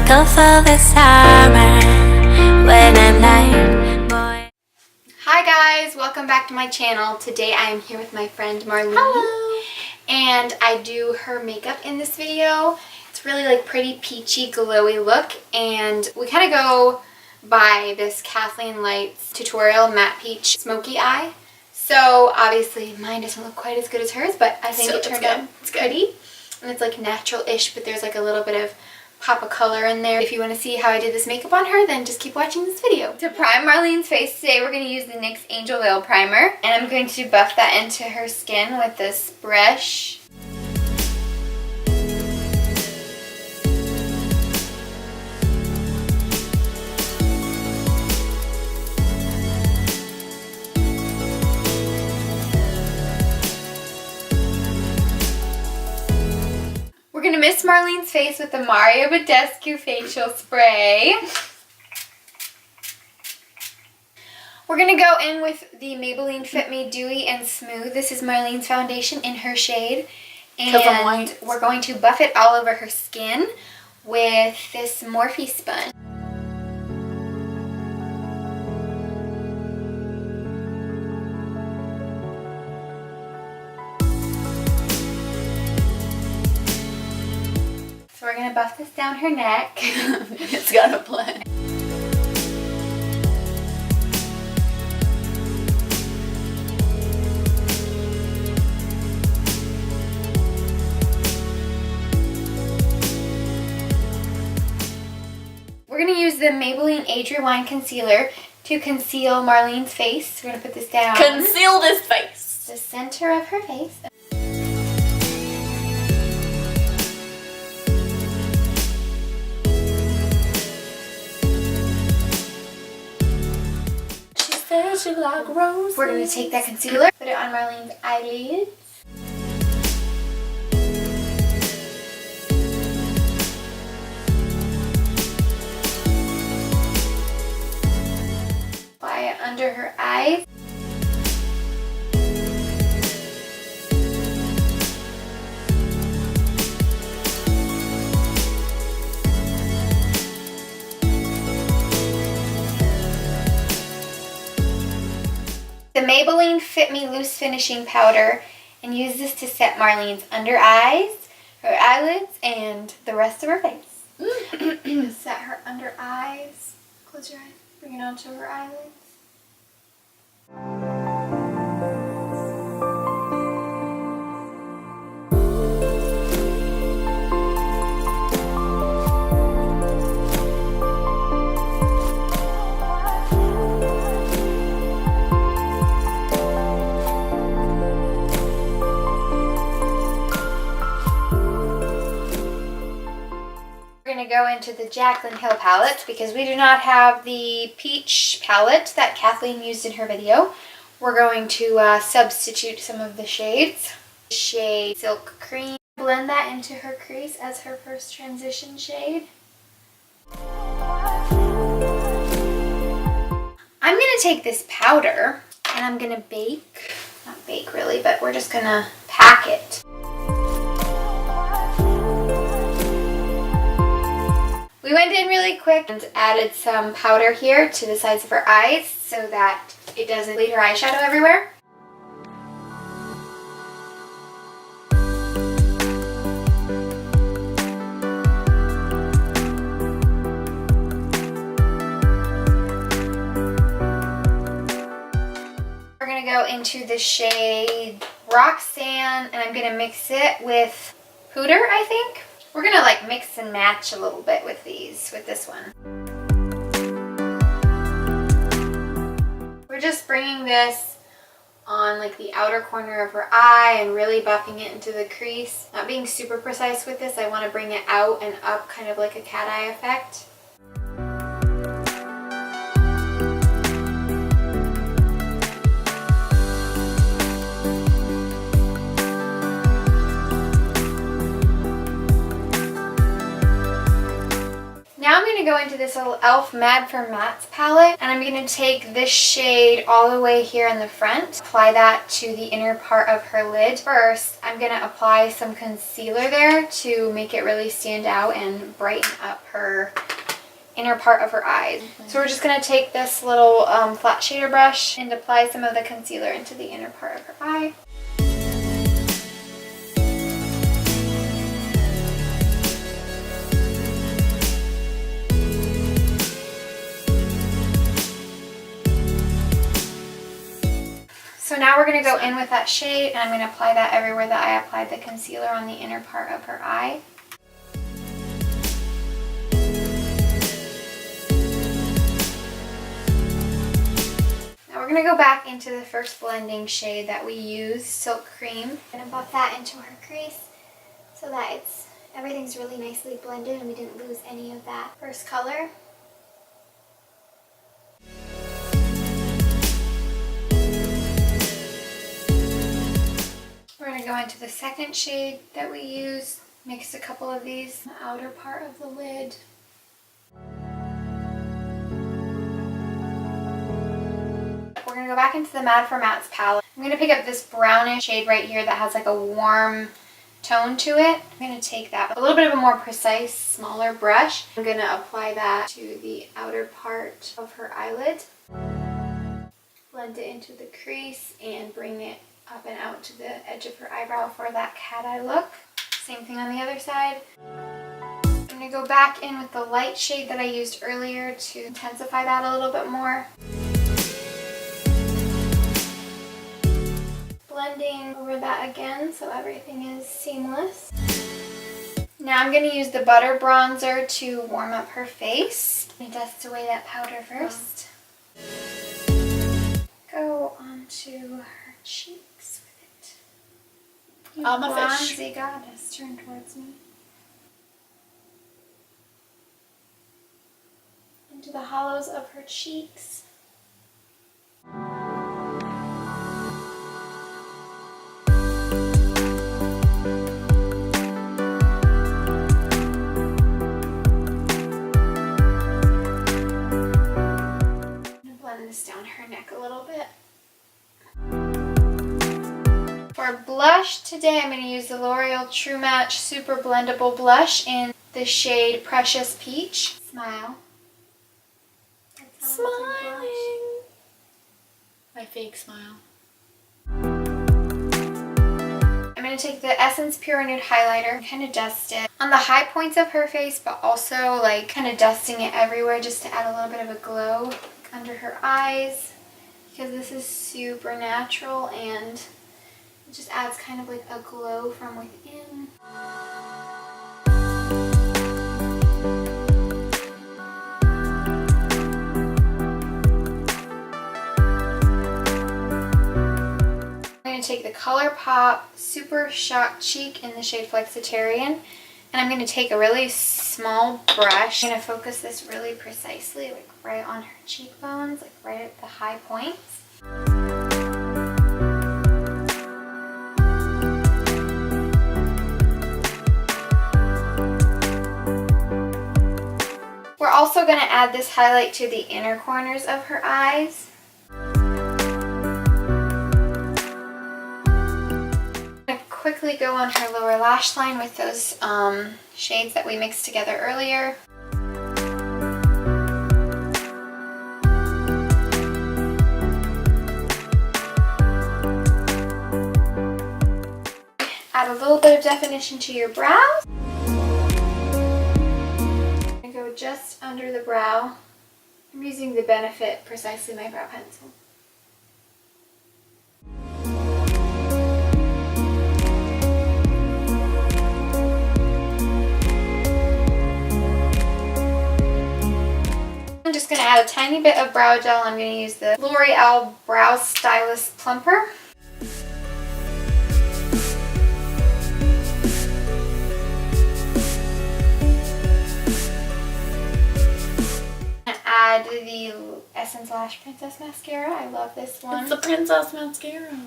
sparkle for the summer when I'm like boy. Hi guys, welcome back to my channel. Today I am here with my friend Marlene. Hello. And I do her makeup in this video. It's really like pretty peachy glowy look, and we kind of go by this Kathleenlights tutorial matte peach smoky eye. So obviously mine doesn't look quite as good as hers, but I think it turned out pretty. And it's like natural-ish, but there's like a little bit of pop of color in there. If you want to see how I did this makeup on her, then just keep watching this video. To prime Marlene's face today, we're going to use the NYX Angel Veil Primer. And I'm going to buff that into her skin with this brush. We're going to mist Marlene's face with the Mario Badescu Facial Spray. We're going to go in with the Maybelline Fit Me Dewy and Smooth. This is Marlene's foundation in her shade. And we're going to buff it all over her skin with this Morphe sponge. So we're going to buff this down her neck. It's got a plan. We're going to use the Maybelline Age Rewind Concealer to conceal Marlene's face. We're going to put this down. Conceal this face. The center of her face. She says she like roses. We're going to take that concealer, put it on Marlene's eyelids. Apply it under her eyes. The Maybelline Fit Me Loose Finishing Powder, and use this to set Marlene's under eyes, her eyelids, and the rest of her face. Set her under eyes. Close your eyes. Bring it onto her eyelids. We're going to go into the Jaclyn Hill palette because we do not have the peach palette that Kathleen used in her video. We're going to substitute some of the shades. Shade Silk Cream. Blend that into her crease as her first transition shade. I'm going to take this powder and I'm going to bake. Not bake really, but we're just going to pack it. We went in really quick and added some powder here to the sides of her eyes so that it doesn't bleed her eyeshadow everywhere. We're going to go into the shade Roxanne, and I'm going to mix it with Hooter, I think. We're going to like mix and match a little bit with this one. We're just bringing this on like the outer corner of her eye and really buffing it into the crease. Not being super precise with this, I want to bring it out and up, kind of like a cat eye effect. Now I'm going going to go into this little e.l.f. Mad for Mattes palette, and I'm going to take this shade all the way here in the front, apply that to the inner part of her lid. First, I'm going to apply some concealer there to make it really stand out and brighten up her inner part of her eyes. So we're just going to take this little flat shader brush and apply some of the concealer into the inner part of her eye. So now we're going to go in with that shade, and I'm going to apply that everywhere that I applied the concealer on the inner part of her eye. Now we're going to go back into the first blending shade that we used, Silk Cream. I'm going to buff that into her crease so that everything's really nicely blended and we didn't lose any of that first color. We're going to go into the second shade that we used, mix a couple of these in the outer part of the lid. We're going to go back into the Mad for Mattes palette. I'm going to pick up this brownish shade right here that has like a warm tone to it. I'm going to take that with a little bit of a more precise, smaller brush. I'm going to apply that to the outer part of her eyelid. Blend it into the crease and bring it up and out to the edge of her eyebrow for that cat eye look. Same thing on the other side. I'm going to go back in with the light shade that I used earlier to intensify that a little bit more. Blending over that again so everything is seamless. Now I'm going to use the Butter Bronzer to warm up her face. Let me dust away that powder first. Go onto her cheeks with it. You I'm a fish. bronzy goddess, turn towards me. Into the hollows of her cheeks. Down her neck a little bit. For blush today, I'm going to use the L'Oreal True Match Super Blendable Blush in the shade Precious Peach. Smile. Smiling. My fake smile. I'm going to take the Essence Pure Nude highlighter and kind of dust it on the high points of her face, but also like kind of dusting it everywhere just to add a little bit of a glow under her eyes, because this is super natural and it just adds kind of like a glow from within. I'm going to take the ColourPop Super Shock Cheek in the shade Flexitarian, and I'm going to take a really small brush. I'm going to focus this really precisely, like right on her cheekbones, like right at the high points. We're also going to add this highlight to the inner corners of her eyes. Quickly go on her lower lash line with those shades that we mixed together earlier. Add a little bit of definition to your brows. And go just under the brow. I'm using the Benefit Precisely My Brow Pencil. I'm just going to add a tiny bit of brow gel. I'm going to use the L'Oreal Brow Stylist Plumper. Add the Essence Lash Princess Mascara. I love this one. It's the Princess Mascara.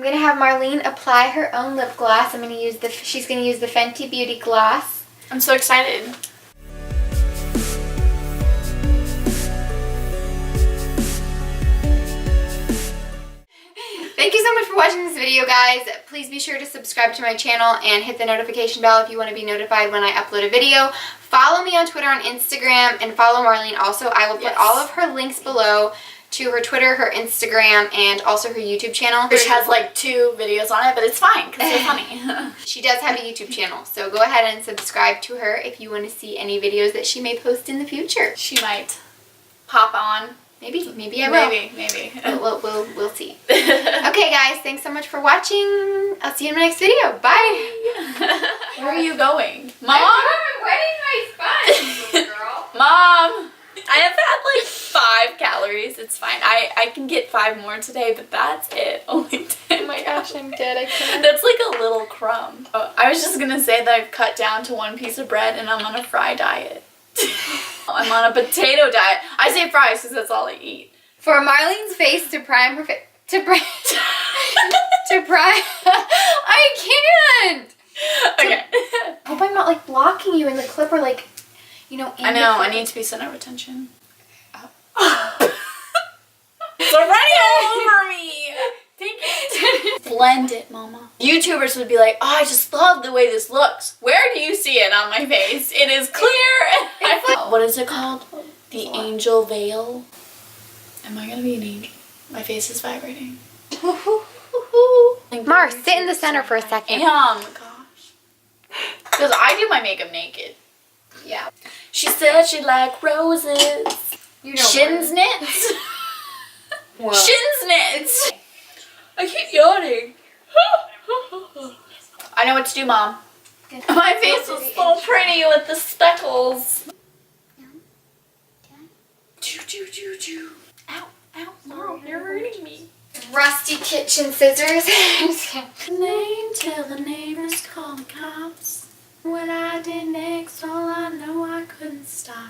I'm gonna have Marlene apply her own lip gloss. She's gonna use the Fenty Beauty gloss. I'm so excited. Thank you so much for watching this video, guys. Please be sure to subscribe to my channel and hit the notification bell if you want to be notified when I upload a video. Follow me on Twitter and Instagram, and follow Marlene also. I will put all of her links below to her Twitter, her Instagram, and also her YouTube channel. Which has like 2 videos on it, but it's fine because they're funny. She does have a YouTube channel, so go ahead and subscribe to her if you want to see any videos that she may post in the future. She might hop on. Maybe I will. Maybe. We'll see. Okay, guys, thanks so much for watching. I'll see you in my next video. Bye. Where are you going? Mom? I'm wetting my sponge, little girl. Mom! I have had like 5 calories. It's fine. I can get 5 more today, but that's it. Only 10. Oh my gosh, I'm dead. I can't. That's like a little crumb. Oh, I was just gonna say that I've cut down to 1 piece of bread and I'm on a fry diet. I'm on a potato diet. I say fries because that's all I eat. For Marlene's face to prime her face. To prime. I can't. Okay. I hope I'm not like blocking you in the clip or like, you know. I know. I need to be center of attention. Oh. It's already all over me. Take it. Blend it, Mama. YouTubers would be like, oh, I just love the way this looks. Where do you see it on my face? It is clear. What is it called? The angel veil. Am I gonna be an angel? My face is vibrating. Mar, sit in the center for a second. Oh my gosh. Because I do my makeup naked. Yeah. She said she liked roses. You know Shins knits. What? Shins knits. I keep yawning. I know what to do, Mom. My face was so pretty with the speckles. Ow, ow, Mom, you're hurting me. Rusty kitchen scissors. Name till the neighbors call the cops. What I did next, all I know I couldn't stop.